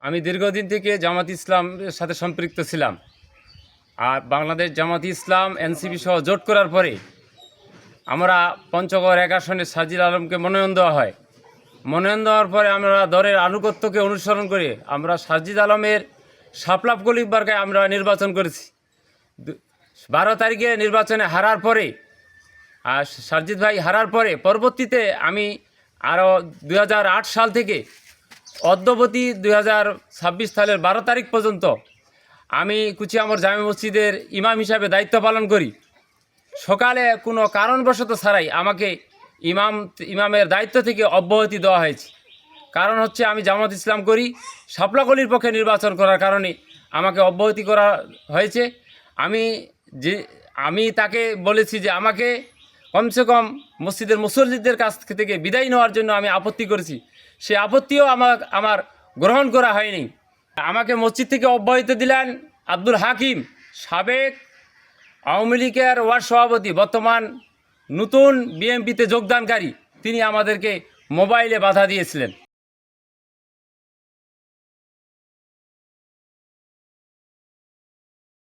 আমি দীর্ঘদিন থেকে জামাত ইসলামের সাথে সম্পৃক্ত ছিলাম। আর বাংলাদেশ জামাত ইসলাম এনসিপি সহ জোট করার পরে আমরা পঞ্চগড় ১ আসনে সাজিদ আলমকে মনোনয়ন দেওয়া হয়। মনোনয়ন দেওয়ার পরে আমরা দলের আনুগত্যকে অনুসরণ করে আমরা সাজিদ আলমের সাপলাপ কলিবারকে আমরা নির্বাচন করেছি। 12 তারিখে নির্বাচনে হারার পরে আর সাজিদ ভাই হারার পরে পরবর্তীতে আমি আরও 2008 সাল থেকে অদ্যবধি 2026 সালের 12 তারিখ পর্যন্ত আমি কুচিয়ামর জামে মসজিদের ইমাম হিসাবে দায়িত্ব পালন করি। সকালে কোনো কারণবশত ছাড়াই আমাকে ইমামের দায়িত্ব থেকে অব্যাহতি দেওয়া হয়েছে। কারণ হচ্ছে আমি জামাত ইসলাম করি, শাপলাকলির পক্ষে নির্বাচন করার কারণে আমাকে অব্যাহতি করা হয়েছে। আমি তাকে বলেছি যে আমাকে কমসে কম মসজিদের মুসল্লিদের কাছ থেকে বিদায় নেওয়ার জন্য আমি আপত্তি করেছি। সে আপত্তিও আমার গ্রহণ করা হয়নি। আমাকে মসজিদ থেকে অব্যাহতি দিলেন আব্দুল হাকিম, সাবেক আওয়ামী লীগের ওয়ার্ড সভাপতি, বর্তমান নতুন বিএনপিতে যোগদানকারী। তিনি আমাদেরকে মোবাইলে বাধা দিয়েছিলেন।